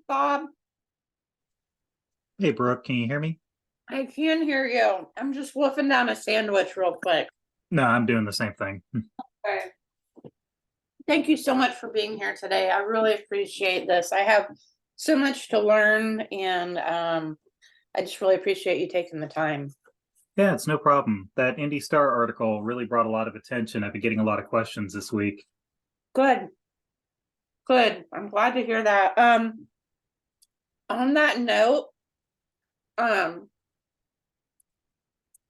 Bob? Hey, Brooke, can you hear me? I can hear you. I'm just wolfing down a sandwich real quick. No, I'm doing the same thing. Okay. Thank you so much for being here today. I really appreciate this. I have so much to learn, and I just really appreciate you taking the time. Yeah, it's no problem. That Indie Star article really brought a lot of attention. I've been getting a lot of questions this week. Good, good. I'm glad to hear that. On that note, um,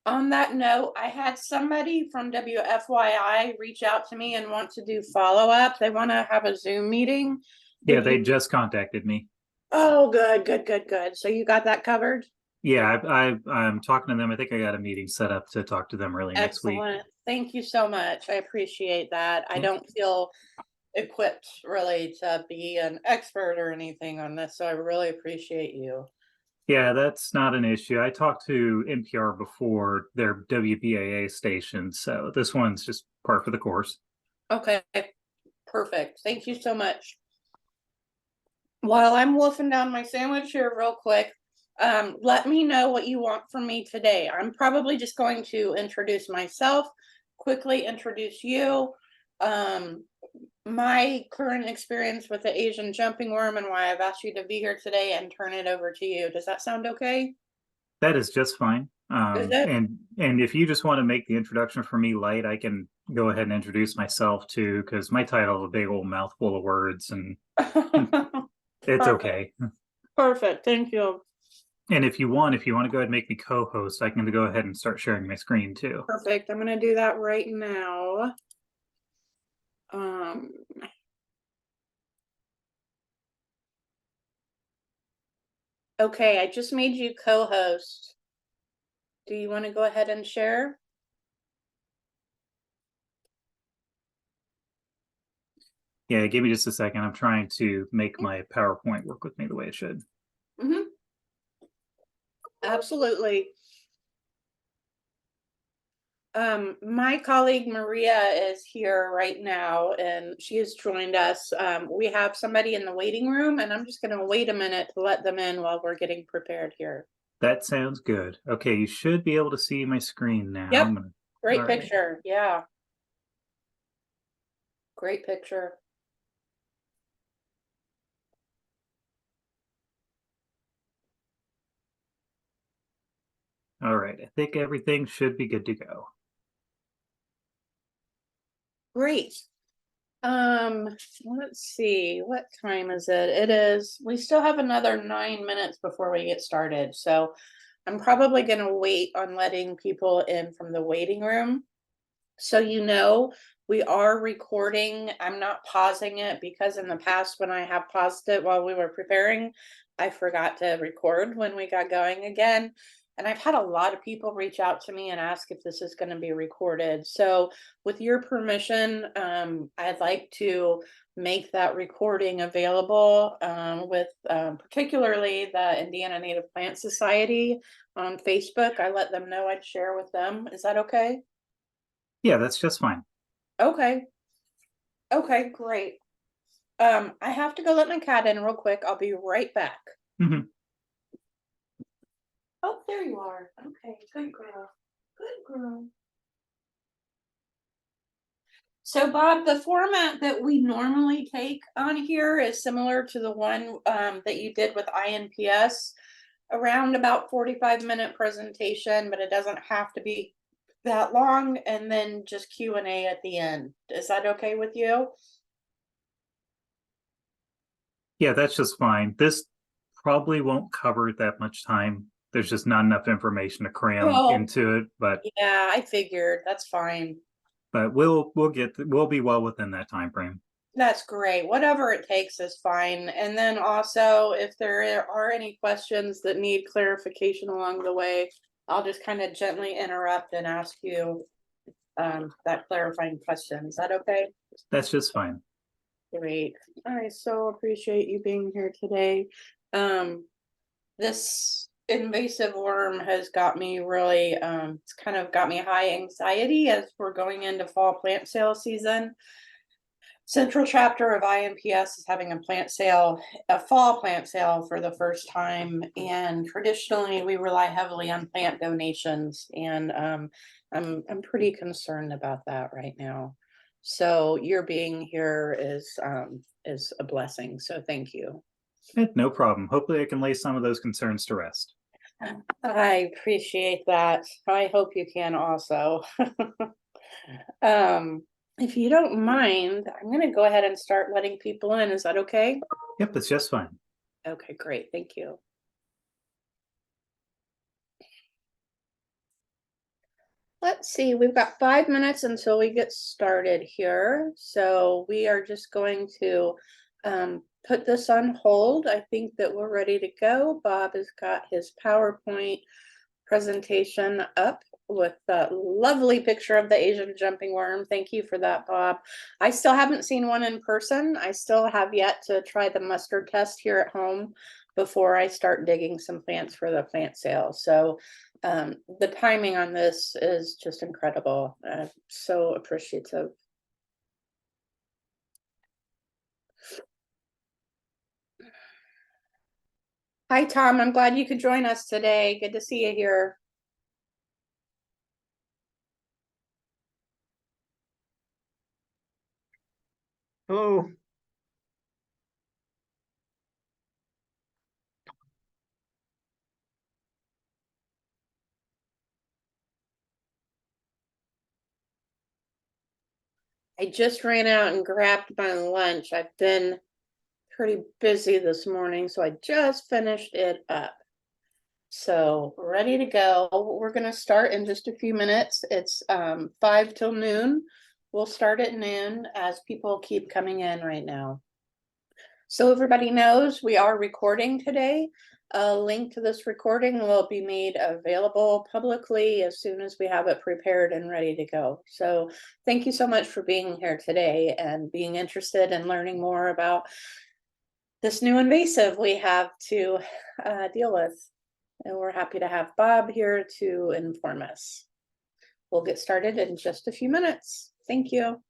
I had somebody from WFYI reach out to me and want to do follow up. They want to have a Zoom meeting. Yeah, Did they you? just contacted me. Oh, good, good, good, good. So you got that covered? Yeah, I'm talking to them. I think I got a meeting set up to talk to them early next week. Excellent. Thank you so much. I appreciate that. I Yeah, don't feel equipped really to be an expert or anything on this, so I really appreciate you. yeah, that's not an issue. I talked to NPR before, their WBAA station, so this one's just par for the course. Okay, perfect. Thank you so much. While I'm wolfing down my sandwich here real quick, let me know what you want from me today. I'm probably just going to introduce myself, quickly introduce you, um, my current experience with the Asian jumping worm and why I've asked you to be here today, and turn it over to you. Does that sound okay? That is just fine. Is it? And if you just want to make the introduction for me light, I can go ahead and introduce myself too, because my title is a big old mouthful of words, and it's Perfect. okay. Perfect. Thank you. And if you want to go ahead and make me co-host, I can go ahead and start sharing my screen too. Perfect. I'm gonna do that right now. Um, okay, I just made you co-host. Do you want to go ahead and share? Yeah, give me just a second. I'm trying to make my PowerPoint work with me the way it should. Mm-hmm. Absolutely. My colleague Maria is here right now and she has joined us. We have somebody in the waiting room and I'm just going to wait a minute to let them in while we're getting prepared here. That sounds good. Okay, you should be able to see my screen now. Yep, All great right. picture. Yeah, great picture. All right. I think everything should be good to go. Great. Let's see, what time is it? We still have another 9 minutes before we get started. So I'm probably going to wait on letting people in from the waiting room. So, we are recording. I'm not pausing it because in the past, when I have paused it while we were preparing, I forgot to record when we got going again. And I've had a lot of people reach out to me and ask if this is going to be recorded. So, with your permission, I'd like to make that recording available with particularly the Indiana Native Plant Society on Facebook. I let them know I'd share with them. Is that okay? Yeah, that's just fine. Okay. Okay, great. I have to go let my cat in real quick. I'll be right back. Mhm. Oh, there you are. Okay, good girl. Good girl. So, Bob, the format that we normally take on here is similar to the one that you did with INPS, around about 45-minute presentation, but it doesn't have to be that long, and then just Q&A at the end. Is that okay with you? Yeah, that's just fine. This probably won't cover that much time. There's just not enough information to cram Well, into it, yeah, I figured that's fine. but we'll be well within that time frame. That's great. Whatever it takes is fine. And then also, if there are any questions that need clarification along the way, I'll just kind of gently interrupt and ask you that clarifying question. Is that okay? That's just fine. Great. I so appreciate you being here today. Um, this invasive worm has got me really, it's kind of got me high anxiety as we're going into fall plant sale season. Central chapter of IMPS is having a plant sale, a fall plant sale for the first time. And traditionally, we rely heavily on plant donations. And I'm pretty concerned about that right now. So your being here is a blessing. So thank you. No problem. Hopefully I can lay some of those concerns to rest. I appreciate that. I hope you can also. Um, if you don't mind, I'm going to go ahead and start letting people in. Is that okay? Yep, that's just fine. Okay, great. Thank you. Let's see, we've got 5 minutes until we get started here. So we are just going to put this on hold. I think that we're ready to go. Bob has got his PowerPoint presentation up with that lovely picture of the Asian jumping worm. Thank you for that, Bob. I still haven't seen one in person. I still have yet to try the mustard test here at home before I start digging some plants for the plant sale. So the timing on this is just incredible. So appreciative. Hi, Tom. I'm glad you could join us today. Good to see you here. Hello. I just ran out and grabbed my lunch. I've been pretty busy this morning, so I just finished it up. So ready to go. We're going to start in just a few minutes. It's 5 till noon. We'll start at noon as people keep coming in right now. So everybody knows we are recording today. A link to this recording will be made available publicly as soon as we have it prepared and ready to go. So thank you so much for being here today and being interested in learning more about this new invasive we have to deal with. And we're happy to have Bob here to inform us. We'll get started in just a few minutes. Thank you.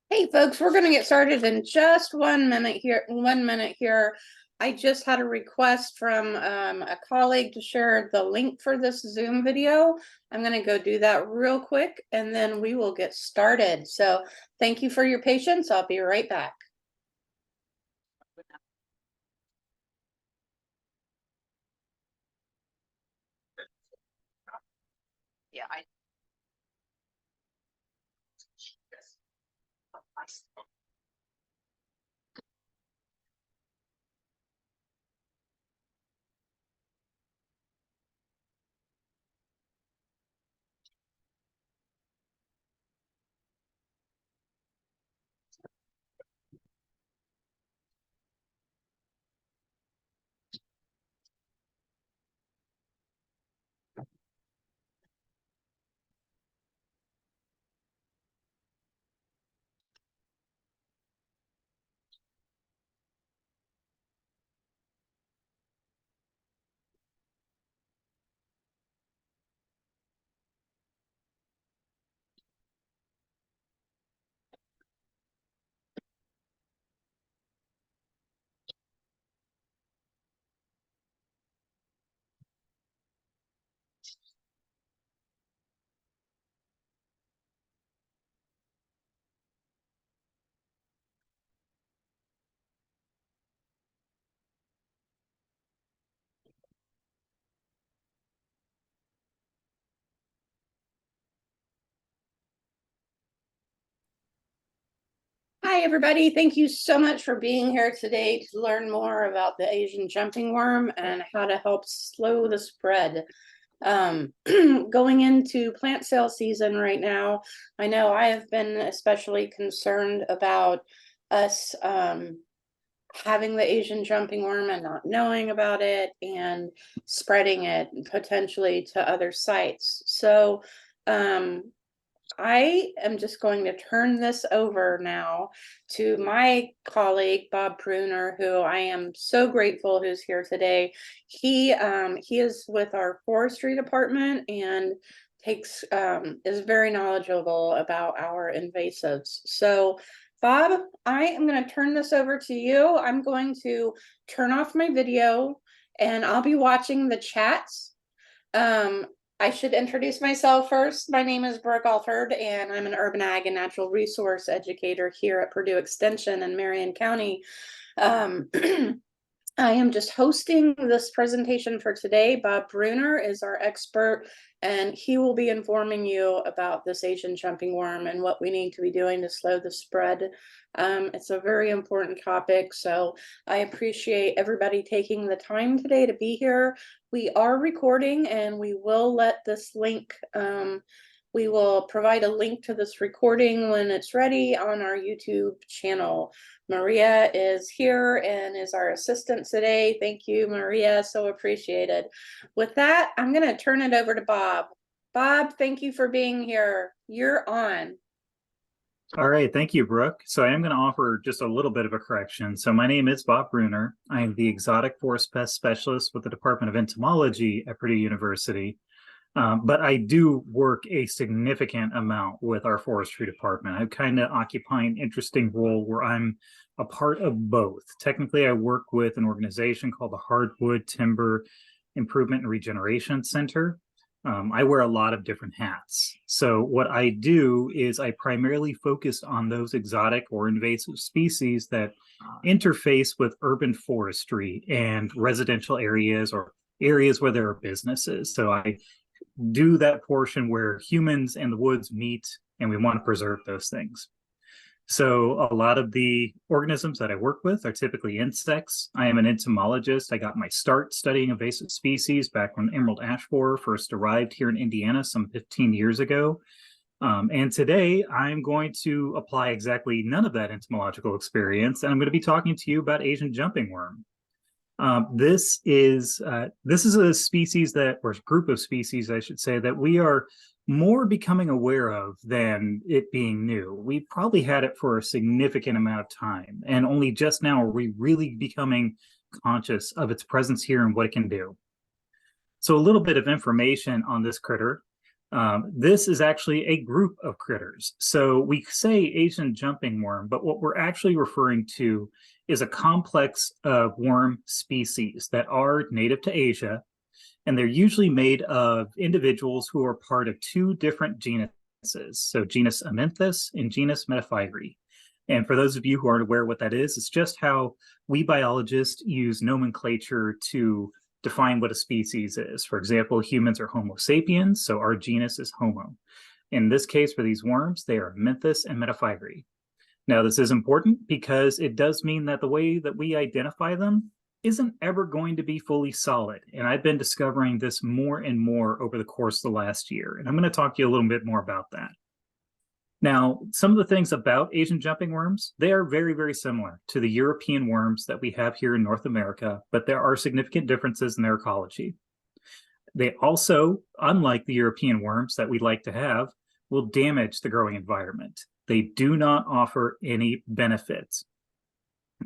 Hey folks, we're gonna get started in just 1 minute here. 1 minute here. I just had a request from a colleague to share the link for this Zoom video. I'm gonna go do that real quick and then we will get started. So thank you for your patience. I'll be right back. Yeah, Hi, everybody. Thank you so much for being here today to learn more about the Asian jumping worm and how to help slow the spread. Going into plant sale season right now, I know I have been especially concerned about us having the Asian jumping worm and not knowing about it and spreading it potentially to other sites. So, I am just going to turn this over now to my colleague, Bob Pruner, who I am so grateful who's here today. He is with our forestry department and is very knowledgeable about our invasives. So Bob, I am going to turn this over to you. I'm going to turn off my video and I'll be watching the chats. Um, I should introduce myself first. My name is Brooke Alford, and I'm an urban ag and natural resource educator here at Purdue Extension in Marion County. Um, I am just hosting this presentation for today. Bob Bruner is our expert, and he will be informing you about this Asian jumping worm and what we need to be doing to slow the spread. It's a very important topic, so I appreciate everybody taking the time today to be here. We are recording, and we will let this link, we will provide a link to this recording when it's ready on our YouTube channel. Maria is here and is our assistant today. Thank you, Maria. So appreciated. With that, I'm going to turn it over to Bob. Bob, thank you for being here. You're on. All right, thank you, Brooke. So I am going to offer just a little bit of a correction. So my name is Bob Bruner. I am the exotic forest pest specialist with the Department of Entomology at Purdue University. But I do work a significant amount with our forestry department. I kind of occupy an interesting role where I'm a part of both. Technically, I work with an organization called the Hardwood Timber Improvement and Regeneration Center. I wear a lot of different hats. So what I do is I primarily focus on those exotic or invasive species that interface with urban forestry and residential areas or areas where there are businesses. So I do that portion where humans and the woods meet and we want to preserve those things. So a lot of the organisms that I work with are typically insects. I am an entomologist. I got my start studying invasive species back when emerald ash borer first arrived here in Indiana some 15 years ago. And today I'm going to apply exactly none of that entomological experience, and I'm going to be talking to you about Asian jumping worm. This is a species that, or group of species, I should say, that we are more becoming aware of than it being new. We've probably had it for a significant amount of time, and only just now are we really becoming conscious of its presence here and what it can do. So a little bit of information on this critter. This is actually a group of critters. So we say Asian jumping worm, but what we're actually referring to is a complex of worm species that are native to Asia, and they're usually made of individuals who are part of two different genuses, so genus Amenthus and genus Metaphyri. And for those of you who aren't aware what that is, it's just how we biologists use nomenclature to define what a species is. For example, humans are Homo sapiens, so our genus is Homo. In this case, for these worms, they are Amenthus and Metaphyri. Now, this is important because it does mean that the way that we identify them isn't ever going to be fully solid. And I've been discovering this more and more over the course of the last year. And I'm going to talk to you a little bit more about that. Now, some of the things about Asian jumping worms, they are very, very similar to the European worms that we have here in North America, but there are significant differences in their ecology. They also, unlike the European worms that we like to have, will damage the growing environment. They do not offer any benefits.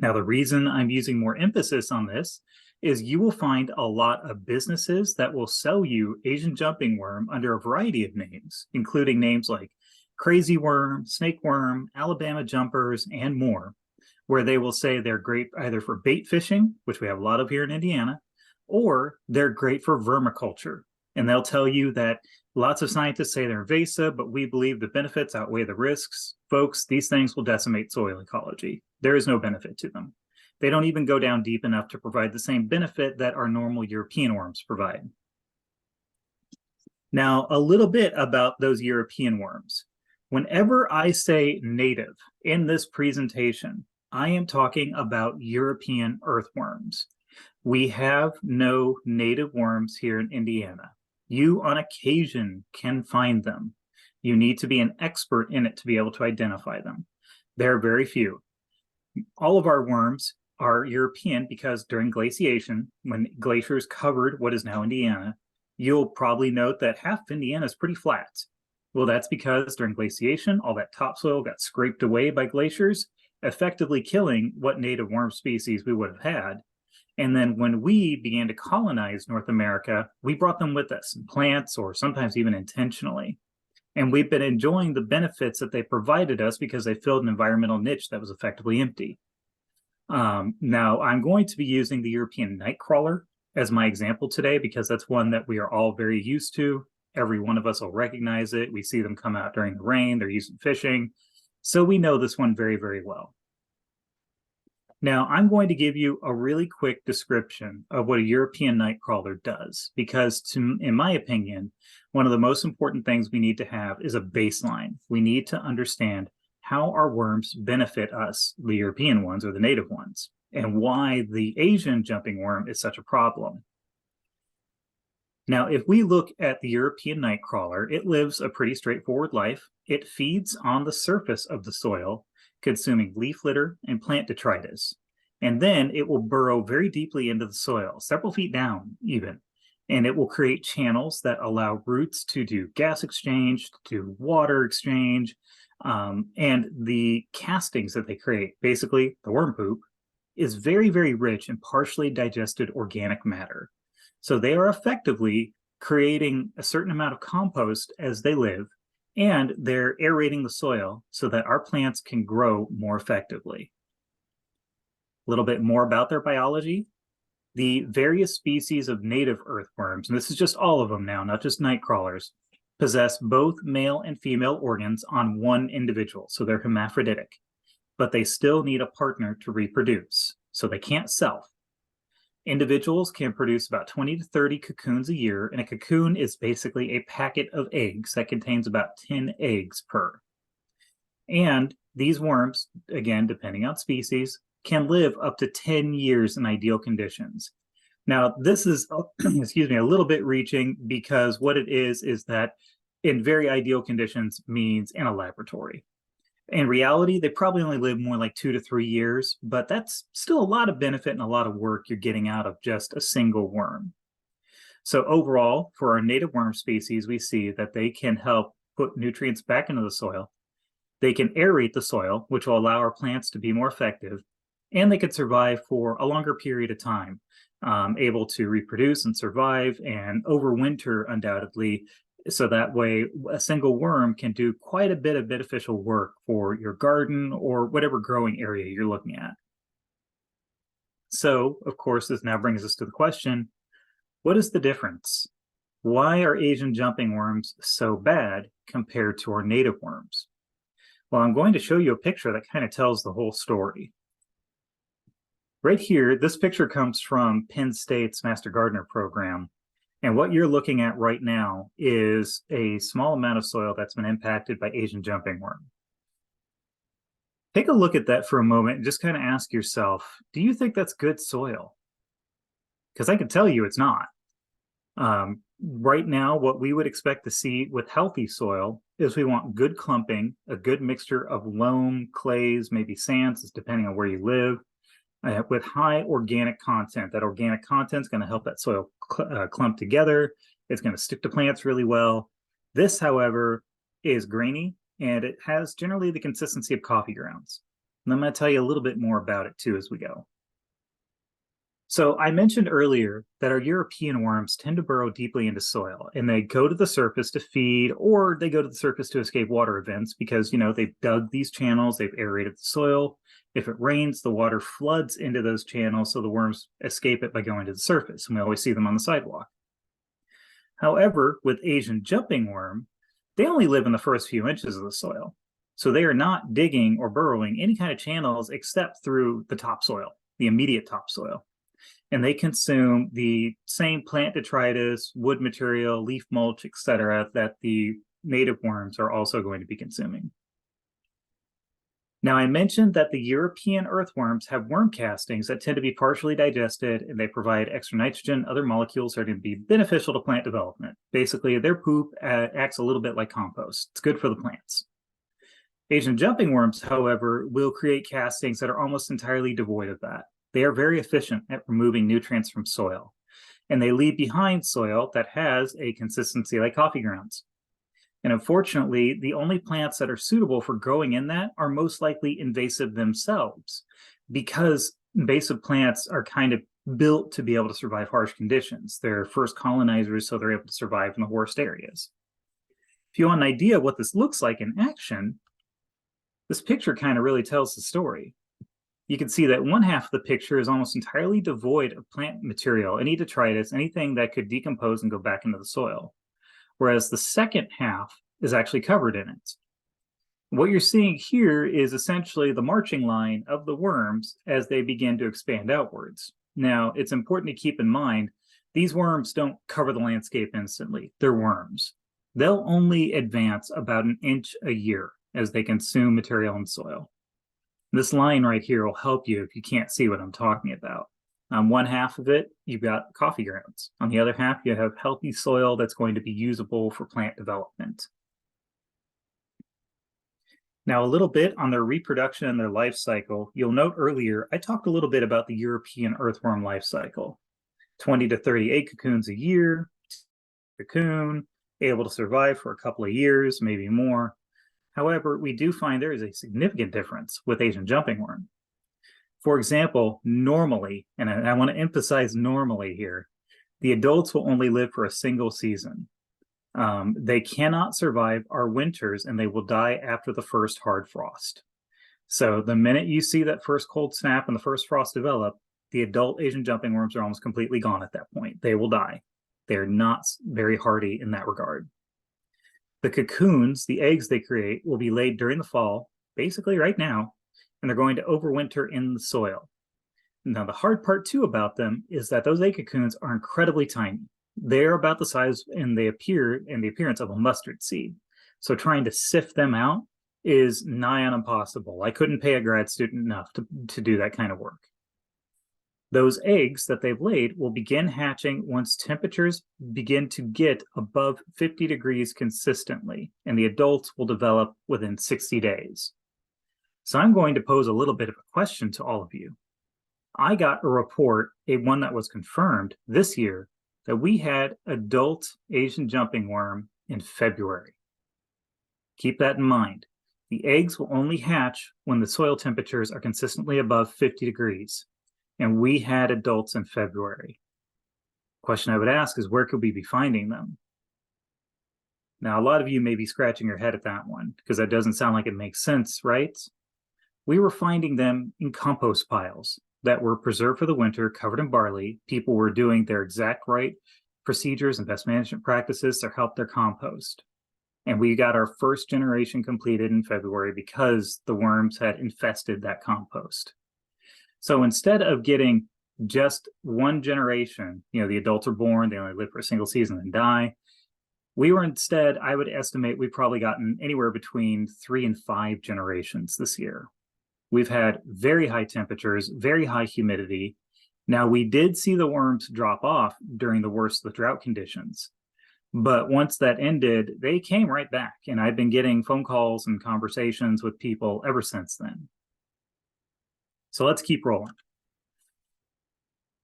Now, the reason I'm using more emphasis on this is you will find a lot of businesses that will sell you Asian jumping worm under a variety of names, including names like crazy worm, snake worm, Alabama jumpers, and more, where they will say they're great either for bait fishing, which we have a lot of here in Indiana, or they're great for vermiculture. And they'll tell you that lots of scientists say they're invasive, but we believe the benefits outweigh the risks. Folks, these things will decimate soil ecology. There is no benefit to them. They don't even go down deep enough to provide the same benefit that our normal European worms provide. Now, a little bit about those European worms. Whenever I say native in this presentation, I am talking about European earthworms. We have no native worms here in Indiana. You, on occasion, can find them. You need to be an expert in it to be able to identify them. There are very few. All of our worms are European because during glaciation, when glaciers covered what is now Indiana, you'll probably note that half of Indiana is pretty flat. Well, that's because during glaciation, all that topsoil got scraped away by glaciers, effectively killing what native worm species we would have had. And then when we began to colonize North America, we brought them with us in plants or sometimes even intentionally. And we've been enjoying the benefits that they provided us because they filled an environmental niche that was effectively empty. Now, I'm going to be using the European nightcrawler as my example today because that's one that we are all very used to. Every one of us will recognize it. We see them come out during the rain. They're used in fishing. So we know this one very, very well. Now, I'm going to give you a really quick description of what a European nightcrawler does, because in my opinion, one of the most important things we need to have is a baseline. We need to understand how our worms benefit us, the European ones or the native ones, and why the Asian jumping worm is such a problem. Now, if we look at the European nightcrawler, it lives a pretty straightforward life. It feeds on the surface of the soil, consuming leaf litter and plant detritus. And then it will burrow very deeply into the soil, several feet down even. And it will create channels that allow roots to do gas exchange, to do water exchange, and the castings that they create, basically the worm poop, is very, very rich in partially digested organic matter. So they are effectively creating a certain amount of compost as they live, and they're aerating the soil so that our plants can grow more effectively. A little bit more about their biology. The various species of native earthworms, and this is just all of them now, not just nightcrawlers, possess both male and female organs on one individual, so they're hermaphroditic, but they still need a partner to reproduce, so they can't self. Individuals can produce about 20 to 30 cocoons a year, and a cocoon is basically a packet of eggs that contains about 10 eggs per. And these worms, again, depending on species, can live up to 10 years in ideal conditions. Now, this is, excuse me, a little bit reaching because what it is that in very ideal conditions means in a laboratory. In reality, they probably only live more like 2 to 3 years, but that's still a lot of benefit and a lot of work you're getting out of just a single worm. So overall, for our native worm species, we see that they can help put nutrients back into the soil. They can aerate the soil, which will allow our plants to be more effective, and they can survive for a longer period of time, able to reproduce and survive and overwinter, undoubtedly, So that way, a single worm can do quite a bit of beneficial work for your garden or whatever growing area you're looking at. So, of course, this now brings us to the question, what is the difference? Why are Asian jumping worms so bad compared to our native worms? Well, I'm going to show you a picture that kind of tells the whole story. Right here, this picture comes from Penn State's Master Gardener program. And what you're looking at right now is a small amount of soil that's been impacted by Asian jumping worm. Take a look at that for a moment and just kind of ask yourself, do you think that's good soil? Because I can tell you it's not. Right now, what we would expect to see with healthy soil is we want good clumping, a good mixture of loam, clays, maybe sands, depending on where you live, with high organic content. That organic content is going to help that soil clump together. It's going to stick to plants really well. This, however, is grainy, and it has generally the consistency of coffee grounds. And I'm going to tell you a little bit more about it too as we go. So I mentioned earlier that our European worms tend to burrow deeply into soil, and they go to the surface to feed, or they go to the surface to escape water events because, they've dug these channels, they've aerated the soil. If it rains, the water floods into those channels, so the worms escape it by going to the surface, and we always see them on the sidewalk. However, with Asian jumping worm, they only live in the first few inches of the soil. So they are not digging or burrowing any kind of channels except through the topsoil, the immediate topsoil. And they consume the same plant detritus, wood material, leaf mulch, etc., that the native worms are also going to be consuming. Now, I mentioned that the European earthworms have worm castings that tend to be partially digested, and they provide extra nitrogen, other molecules that are going to be beneficial to plant development. Basically, their poop acts a little bit like compost. It's good for the plants. Asian jumping worms, however, will create castings that are almost entirely devoid of that. They are very efficient at removing nutrients from soil, and they leave behind soil that has a consistency like coffee grounds. And unfortunately, the only plants that are suitable for growing in that are most likely invasive themselves, because invasive plants are kind of built to be able to survive harsh conditions. They're first colonizers, so they're able to survive in the worst areas. If you want an idea of what this looks like in action, this picture kind of really tells the story. You can see that one half of the picture is almost entirely devoid of plant material, any detritus, anything that could decompose and go back into the soil, whereas the second half is actually covered in it. What you're seeing here is essentially the marching line of the worms as they begin to expand outwards. Now, it's important to keep in mind, these worms don't cover the landscape instantly. They're worms. They'll only advance about an inch a year as they consume material in soil. This line right here will help you if you can't see what I'm talking about. On one half of it, you've got coffee grounds. On the other half, you have healthy soil that's going to be usable for plant development. Now, a little bit on their reproduction and their life cycle. You'll note earlier, I talked a little bit about the European earthworm life cycle. 20 to 30 egg cocoons a year, cocoon, able to survive for a couple of years, maybe more. However, we do find there is a significant difference with Asian jumping worm. For example, normally, and I want to emphasize normally here, the adults will only live for a single season. They cannot survive our winters, and they will die after the first hard frost. So the minute you see that first cold snap and the first frost develop, the adult Asian jumping worms are almost completely gone at that point. They will die. They're not very hardy in that regard. The cocoons, the eggs they create, will be laid during the fall, basically right now, and they're going to overwinter in the soil. Now, the hard part too about them is that those egg cocoons are incredibly tiny. They're about the size and they appear in the appearance of a mustard seed. So trying to sift them out is nigh on impossible. I couldn't pay a grad student enough to do that kind of work. Those eggs that they've laid will begin hatching once temperatures begin to get above 50 degrees consistently, and the adults will develop within 60 days. So I'm going to pose a little bit of a question to all of you. I got a report, one that was confirmed this year, that we had adult Asian jumping worm in February. Keep that in mind. The eggs will only hatch when the soil temperatures are consistently above 50 degrees. And we had adults in February. Question I would ask is, where could we be finding them? Now, a lot of you may be scratching your head at that one because that doesn't sound like it makes sense, right? We were finding them in compost piles that were preserved for the winter, covered in barley. People were doing their exact right procedures and best management practices to help their compost. And we got our first generation completed in February because the worms had infested that compost. So instead of getting just one generation, the adults are born, they only live for a single season and die. We were instead, I would estimate we've probably gotten anywhere between 3 and 5 generations this year. We've had very high temperatures, very high humidity. Now, we did see the worms drop off during the worst of the drought conditions. But once that ended, they came right back. And I've been getting phone calls and conversations with people ever since then. So let's keep rolling.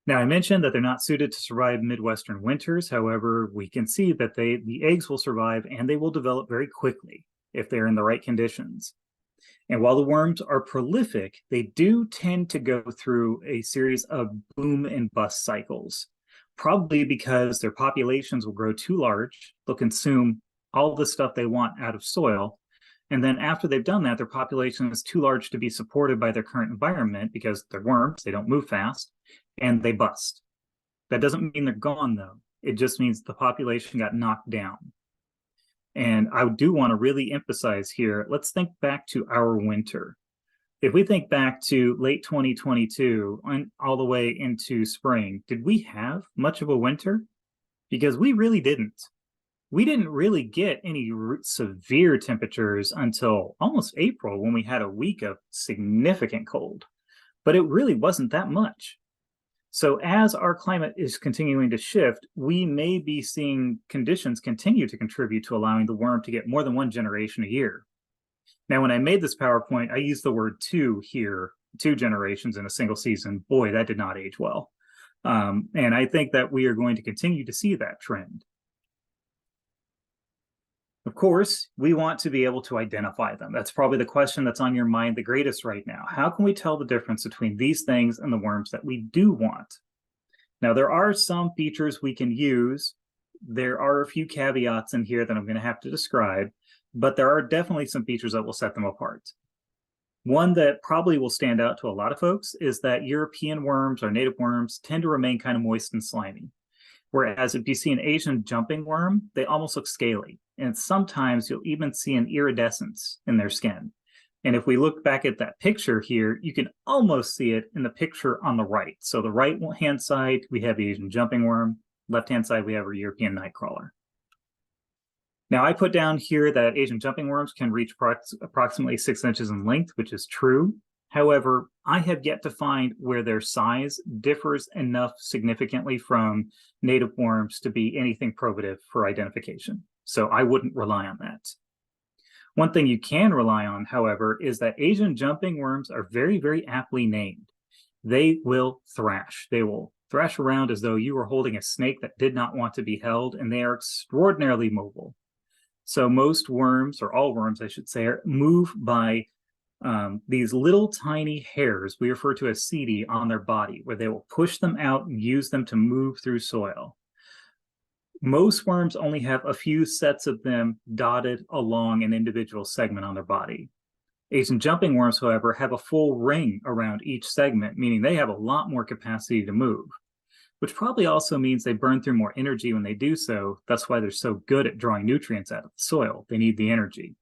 Now, I mentioned that they're not suited to survive Midwestern winters. However, we can see that the eggs will survive and they will develop very quickly if they're in the right conditions. And while the worms are prolific, they do tend to go through a series of boom and bust cycles, probably because their populations will grow too large. They'll consume all the stuff they want out of soil. And then after they've done that, their population is too large to be supported by their current environment because they're worms, they don't move fast, and they bust. That doesn't mean they're gone, though. It just means the population got knocked down. And I do want to really emphasize here, let's think back to our winter. If we think back to late 2022 and all the way into spring, did we have much of a winter? Because we really didn't. We didn't really get any severe temperatures until almost April when we had a week of significant cold, but it really wasn't that much. So as our climate is continuing to shift, we may be seeing conditions continue to contribute to allowing the worm to get more than one generation a year. Now, when I made this PowerPoint, I used the word 2 here, 2 generations in a single season. Boy, that did not age well. And I think that we are going to continue to see that trend. Of course, we want to be able to identify them. That's probably the question that's on your mind the greatest right now. How can we tell the difference between these things and the worms that we do want? Now, there are some features we can use. There are a few caveats in here that I'm going to have to describe, but there are definitely some features that will set them apart. One that probably will stand out to a lot of folks is that European worms or native worms tend to remain kind of moist and slimy. Whereas if you see an Asian jumping worm, they almost look scaly. And sometimes you'll even see an iridescence in their skin. And if we look back at that picture here, you can almost see it in the picture on the right. So the right-hand side, we have the Asian jumping worm. Left-hand side, we have our European nightcrawler. Now, I put down here that Asian jumping worms can reach approximately 6 inches in length, which is true. However, I have yet to find where their size differs enough significantly from native worms to be anything probative for identification. So I wouldn't rely on that. One thing you can rely on, however, is that Asian jumping worms are very, very aptly named. They will thrash. They will thrash around as though you were holding a snake that did not want to be held, and they are extraordinarily mobile. So most worms, or all worms, I should say, move by these little tiny hairs we refer to as setae on their body, where they will push them out and use them to move through soil. Most worms only have a few sets of them dotted along an individual segment on their body. Asian jumping worms, however, have a full ring around each segment, meaning they have a lot more capacity to move, which probably also means they burn through more energy when they do so. That's why they're so good at drawing nutrients out of the soil. They need the energy.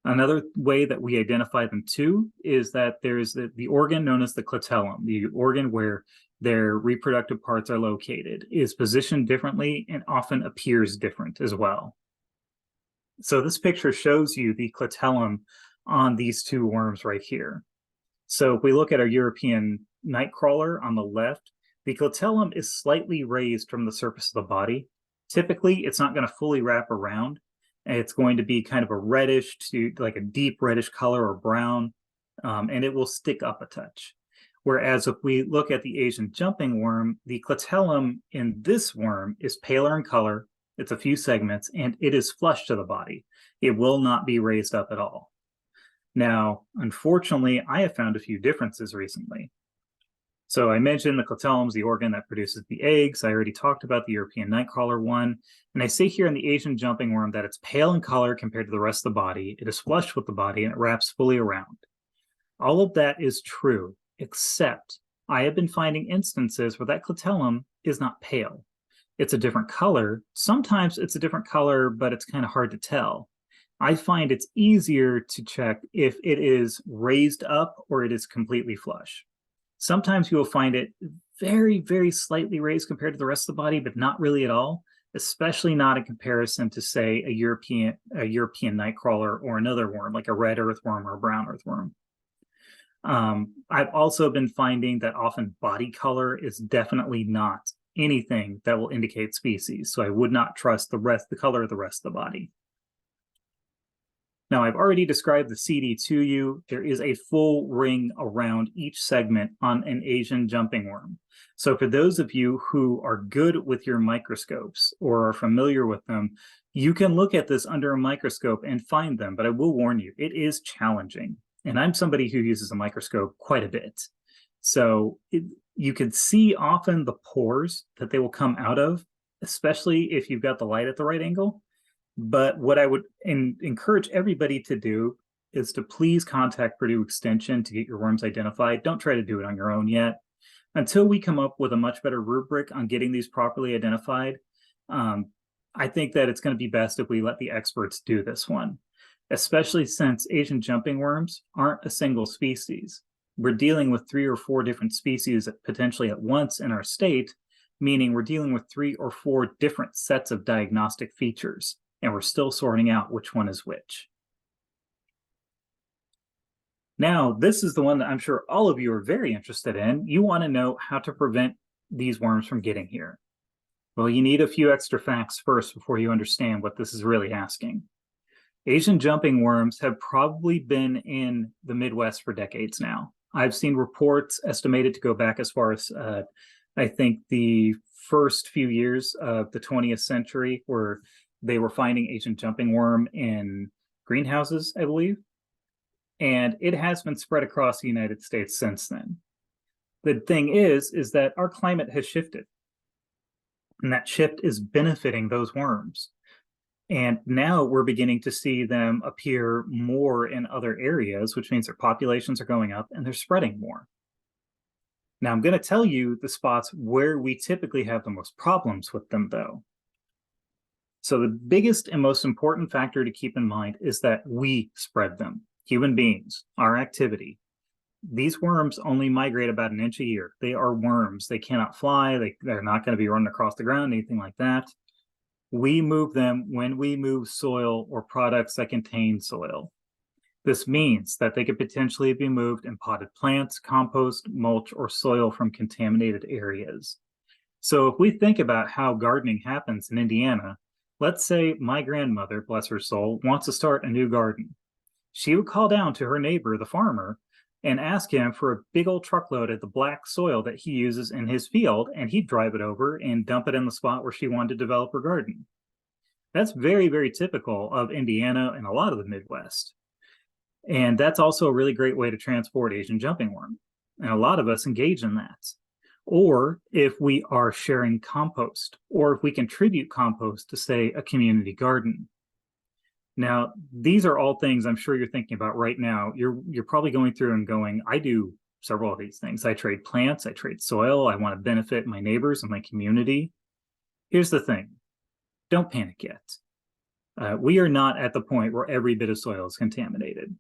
Another way that we identify them too is that there's the organ known as the clitellum, the organ where their reproductive parts are located, is positioned differently and often appears different as well. So this picture shows you the clitellum on these 2 worms right here. So if we look at our European nightcrawler on the left, the clitellum is slightly raised from the surface of the body. Typically, it's not going to fully wrap around. It's going to be kind of a reddish to like a deep reddish color or brown, and it will stick up a touch. Whereas if we look at the Asian jumping worm, the clitellum in this worm is paler in color. It's a few segments, and it is flush to the body. It will not be raised up at all. Now, unfortunately, I have found a few differences recently. So I mentioned the clitellum is the organ that produces the eggs. I already talked about the European nightcrawler one. And I say here in the Asian jumping worm that it's pale in color compared to the rest of the body. It is flush with the body and it wraps fully around. All of that is true, except I have been finding instances where that clitellum is not pale. It's a different color. Sometimes it's a different color, but it's kind of hard to tell. I find it's easier to check if it is raised up or it is completely flush. Sometimes you will find it very, very slightly raised compared to the rest of the body, but not really at all, especially not in comparison to, say, a European nightcrawler or another worm, like a red earthworm or a brown earthworm. I've also been finding that often body color is definitely not anything that will indicate species, so I would not trust the color of the rest of the body. Now, I've already described the CD to you. There is a full ring around each segment on an Asian jumping worm. So for those of you who are good with your microscopes or are familiar with them, you can look at this under a microscope and find them, but I will warn you, it is challenging. And I'm somebody who uses a microscope quite a bit. So you can see often the pores that they will come out of, especially if you've got the light at the right angle. But what I would encourage everybody to do is to please contact Purdue Extension to get your worms identified. Don't try to do it on your own yet. Until we come up with a much better rubric on getting these properly identified, I think that it's going to be best if we let the experts do this one, especially since Asian jumping worms aren't a single species. We're dealing with 3 or 4 different species potentially at once in our state, meaning we're dealing with 3 or 4 different sets of diagnostic features, and we're still sorting out which one is which. Now, this is the one that I'm sure all of you are very interested in. You want to know how to prevent these worms from getting here. Well, you need a few extra facts first before you understand what this is really asking. Asian jumping worms have probably been in the Midwest for decades now. I've seen reports estimated to go back as far as, I think, the first few years of the 20th century, where they were finding Asian jumping worm in greenhouses, I believe. And it has been spread across the United States since then. The thing is that our climate has shifted. And that shift is benefiting those worms. And now we're beginning to see them appear more in other areas, which means their populations are going up and they're spreading more. Now, I'm going to tell you the spots where we typically have the most problems with them, though. So the biggest and most important factor to keep in mind is that we spread them, human beings, our activity. These worms only migrate about an inch a year. They are worms. They cannot fly. They're not going to be running across the ground, anything like that. We move them when we move soil or products that contain soil. This means that they could potentially be moved in potted plants, compost, mulch, or soil from contaminated areas. So if we think about how gardening happens in Indiana, let's say my grandmother, bless her soul, wants to start a new garden. She would call down to her neighbor, the farmer, and ask him for a big old truckload of the black soil that he uses in his field, and he'd drive it over and dump it in the spot where she wanted to develop her garden. That's very, very typical of Indiana and a lot of the Midwest. And that's also a really great way to transport Asian jumping worm. And a lot of us engage in that. Or if we are sharing compost, or if we contribute compost to, say, a community garden. Now, these are all things I'm sure you're thinking about right now. You're probably going through and going, I do several of these things. I trade plants, I trade soil, I want to benefit my neighbors and my community. Here's the thing, don't panic yet. We are not at the point where every bit of soil is contaminated.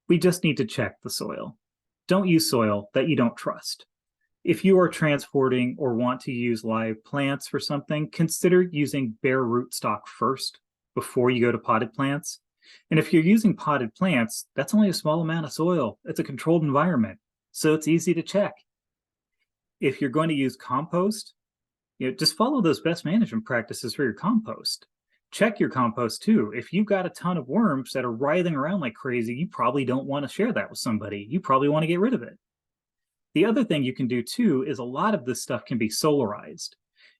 We just need to check the soil. Don't use soil that you don't trust. If you are transporting or want to use live plants for something, consider using bare rootstock first before you go to potted plants. And if you're using potted plants, that's only a small amount of soil. It's a controlled environment, so it's easy to check. If you're going to use compost, just follow those best management practices for your compost. Check your compost too. If you've got a ton of worms that are writhing around like crazy, you probably don't want to share that with somebody. You probably want to get rid of it. The other thing you can do too is a lot of this stuff can be solarized.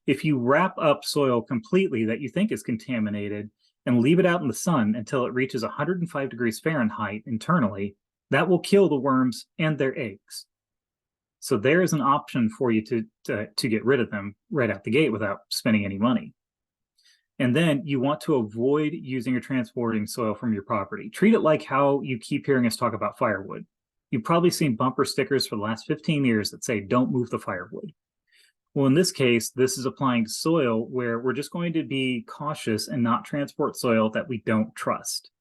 If you wrap up soil completely that you think is contaminated and leave it out in the sun until it reaches 105 degrees Fahrenheit internally, that will kill the worms and their eggs. So there is an option for you to get rid of them right out the gate without spending any money. And then you want to avoid using or transporting soil from your property. Treat it like how you keep hearing us talk about firewood. You've probably seen bumper stickers for the last 15 years that say, don't move the firewood. Well, in this case, this is applying soil where we're just going to be cautious and not transport soil that we don't trust.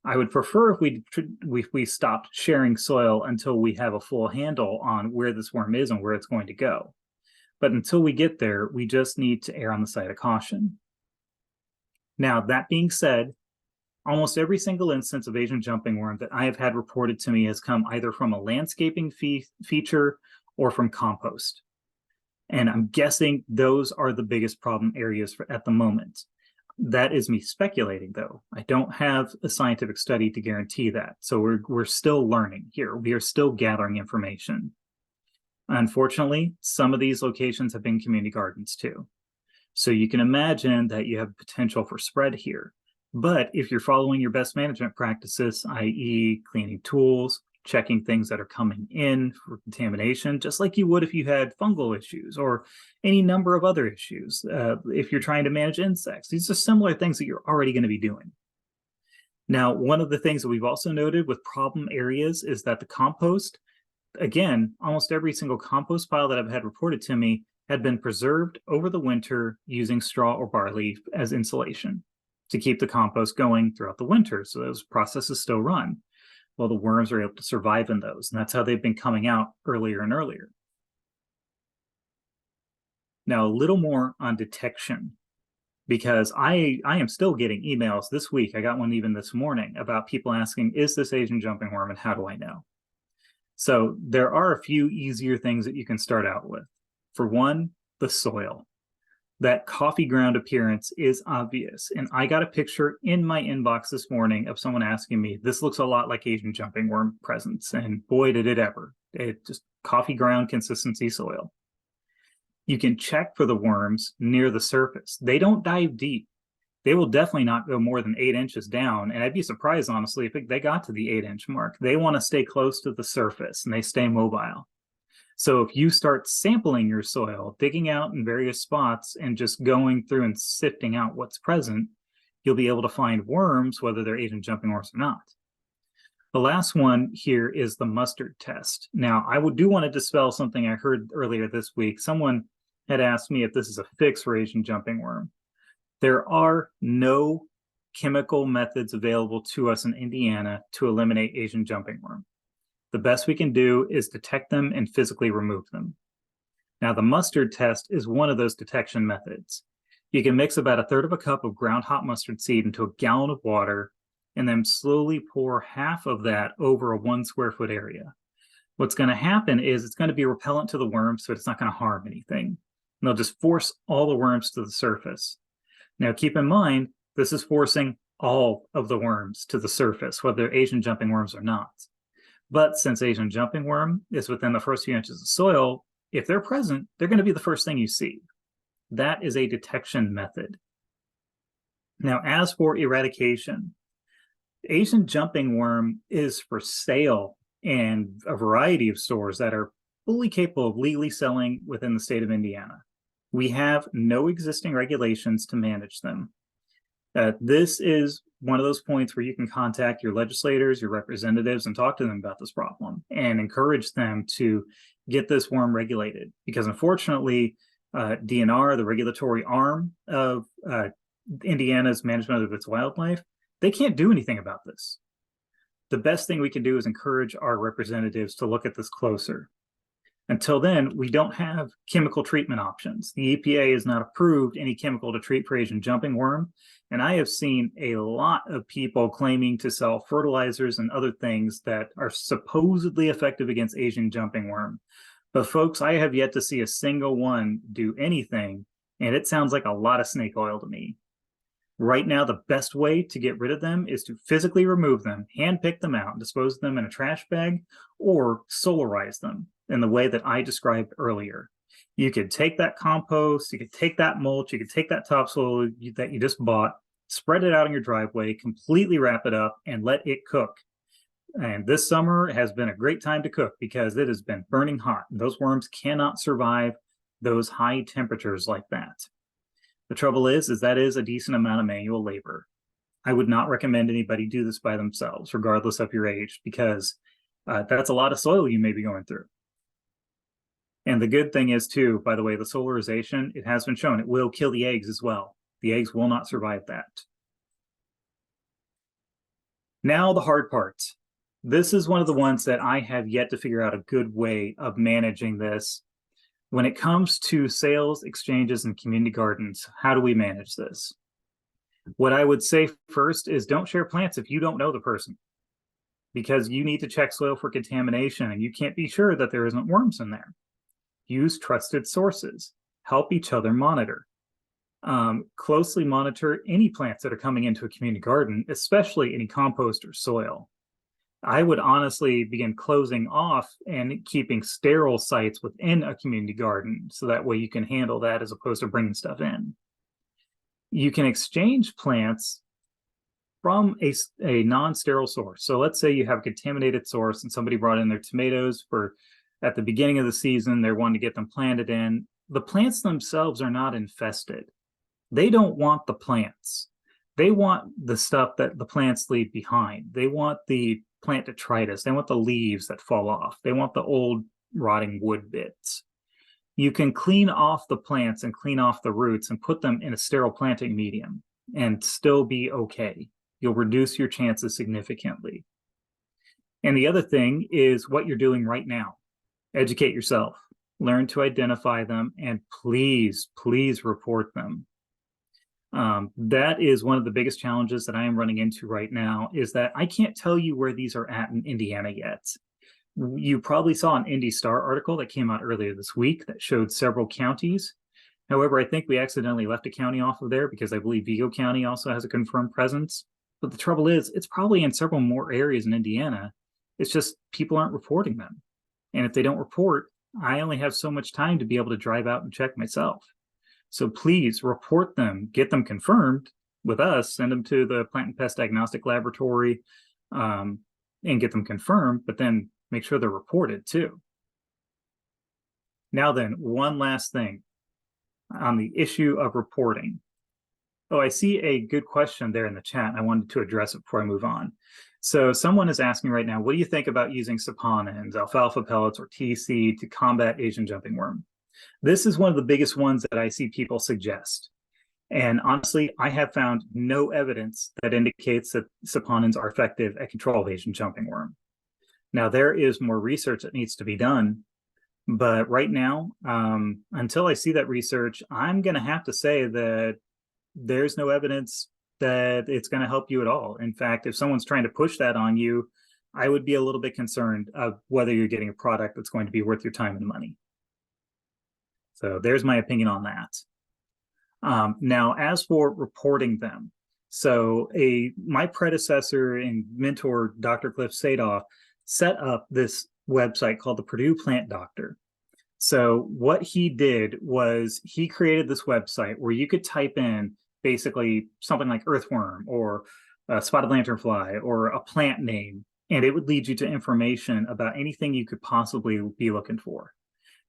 I would prefer if we stopped sharing soil until we have a full handle on where this worm is and where it's going to go. But until we get there, we just need to err on the side of caution. Now, that being said, almost every single instance of Asian jumping worm that I have had reported to me has come either from a landscaping feature or from compost. And I'm guessing those are the biggest problem areas at the moment. That is me speculating, though. I don't have a scientific study to guarantee that. So we're still learning here. We are still gathering information. Unfortunately, some of these locations have been community gardens too. So you can imagine that you have potential for spread here. But if you're following your best management practices, i.e. cleaning tools, checking things that are coming in for contamination, just like you would if you had fungal issues or any number of other issues. If you're trying to manage insects, these are similar things that you're already going to be doing. Now, one of the things that we've also noted with problem areas is that the compost, again, almost every single compost pile that I've had reported to me had been preserved over the winter using straw or barley as insulation to keep the compost going throughout the winter. So those processes still run. Well, the worms are able to survive in those, and that's how they've been coming out earlier and earlier. Now, a little more on detection, because I am still getting emails this week. I got one even this morning about people asking, is this Asian jumping worm, and how do I know? So there are a few easier things that you can start out with. For one, the soil. That coffee ground appearance is obvious. And I got a picture in my inbox this morning of someone asking me, this looks a lot like Asian jumping worm presence. And boy, did it ever. It just coffee ground consistency soil. You can check for the worms near the surface. They don't dive deep. They will definitely not go more than 8 inches down. And I'd be surprised, honestly, if they got to the 8-inch mark. They want to stay close to the surface and they stay mobile. So if you start sampling your soil, digging out in various spots and just going through and sifting out what's present, you'll be able to find worms, whether they're Asian jumping worms or not. The last one here is the mustard test. Now, I do want to dispel something I heard earlier this week. Someone had asked me if this is a fix for Asian jumping worm. There are no chemical methods available to us in Indiana to eliminate Asian jumping worm. The best we can do is detect them and physically remove them. Now, the mustard test is one of those detection methods. You can mix about 1/3 cup of ground hot mustard seed into a gallon of water and then slowly pour half of that over a 1 square foot area. What's going to happen is it's going to be repellent to the worms, so it's not going to harm anything. And they'll just force all the worms to the surface. Now, keep in mind, this is forcing all of the worms to the surface, whether they're Asian jumping worms or not. But since Asian jumping worm is within the first few inches of soil, if they're present, they're going to be the first thing you see. That is a detection method. Now, as for eradication, Asian jumping worm is for sale in a variety of stores that are fully capable of legally selling within the state of Indiana. We have no existing regulations to manage them. This is one of those points where you can contact your legislators, your representatives, and talk to them about this problem and encourage them to get this worm regulated. Because unfortunately, DNR, the regulatory arm of Indiana's management of its wildlife, they can't do anything about this. The best thing we can do is encourage our representatives to look at this closer. Until then, we don't have chemical treatment options. The EPA has not approved any chemical to treat for Asian jumping worm. And I have seen a lot of people claiming to sell fertilizers and other things that are supposedly effective against Asian jumping worm. But folks, I have yet to see a single one do anything. And it sounds like a lot of snake oil to me. Right now, the best way to get rid of them is to physically remove them, hand pick them out, dispose of them in a trash bag, or solarize them in the way that I described earlier. You could take that compost, you could take that mulch, you could take that topsoil that you just bought, spread it out in your driveway, completely wrap it up, and let it cook. And this summer has been a great time to cook because it has been burning hot. Those worms cannot survive those high temperatures like that. The trouble is that is a decent amount of manual labor. I would not recommend anybody do this by themselves, regardless of your age, because that's a lot of soil you may be going through. And the good thing is too, by the way, the solarization, it has been shown, it will kill the eggs as well. The eggs will not survive that. Now the hard part. This is one of the ones that I have yet to figure out a good way of managing this. When it comes to sales, exchanges, and community gardens, how do we manage this? What I would say first is don't share plants if you don't know the person, because you need to check soil for contamination and you can't be sure that there isn't worms in there. Use trusted sources. Help each other monitor. Closely monitor any plants that are coming into a community garden, especially any compost or soil. I would honestly begin closing off and keeping sterile sites within a community garden, so that way you can handle that as opposed to bringing stuff in. You can exchange plants from a non-sterile source. So let's say you have a contaminated source and somebody brought in their tomatoes at the beginning of the season, they're wanting to get them planted in. The plants themselves are not infested. They don't want the plants. They want the stuff that the plants leave behind. They want the plant detritus. They want the leaves that fall off. They want the old rotting wood bits. You can clean off the plants and clean off the roots and put them in a sterile planting medium and still be okay. You'll reduce your chances significantly. And the other thing is what you're doing right now. Educate yourself, learn to identify them, and please, please report them. That is one of the biggest challenges that I am running into right now, is that I can't tell you where these are at in Indiana yet. You probably saw an Indy Star article that came out earlier this week that showed several counties. However, I think we accidentally left a county off of there because I believe Vigo County also has a confirmed presence. But the trouble is, it's probably in several more areas in Indiana. It's just people aren't reporting them. And if they don't report, I only have so much time to be able to drive out and check myself. So please report them, get them confirmed with us, send them to the Plant and Pest Diagnostic Laboratory, and get them confirmed, but then make sure they're reported too. Now then, one last thing on the issue of reporting. Oh, I see a good question there in the chat. I wanted to address it before I move on. So someone is asking right now, what do you think about using saponins, alfalfa pellets, or TC to combat Asian jumping worm? This is one of the biggest ones that I see people suggest. And honestly, I have found no evidence that indicates that saponins are effective at control of Asian jumping worm. Now, there is more research that needs to be done. But right now, until I see that research, I'm going to have to say that there's no evidence that it's going to help you at all. In fact, if someone's trying to push that on you, I would be a little bit concerned of whether you're getting a product that's going to be worth your time and money. So there's my opinion on that. Now, as for reporting them, so my predecessor and mentor, Dr. Cliff Sadoff, set up this website called the Purdue Plant Doctor. So what he did was he created this website where you could type in basically something like earthworm or spotted lanternfly or a plant name, and it would lead you to information about anything you could possibly be looking for.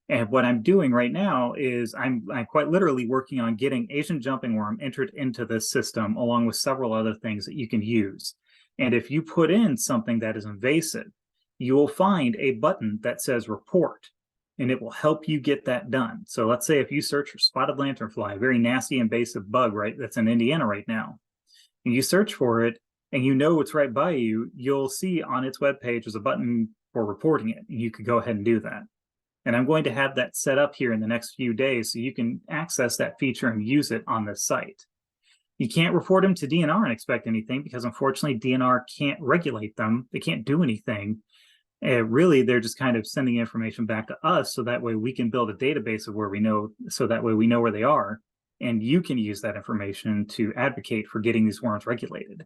And what I'm doing right now is I'm quite literally working on getting Asian jumping worm entered into this system, along with several other things that you can use. And if you put in something that is invasive, you will find a button that says report, and it will help you get that done. So let's say if you search for spotted lanternfly, a very nasty invasive bug, right, that's in Indiana right now, and you search for it and you know it's right by you, you'll see on its webpage there's a button for reporting it, and you could go ahead and do that. And I'm going to have that set up here in the next few days so you can access that feature and use it on this site. You can't report them to DNR and expect anything, because unfortunately DNR can't regulate them. They can't do anything. Really, they're just kind of sending information back to us, so that way we can build a database of where we know, so that way we know where they are, and you can use that information to advocate for getting these worms regulated.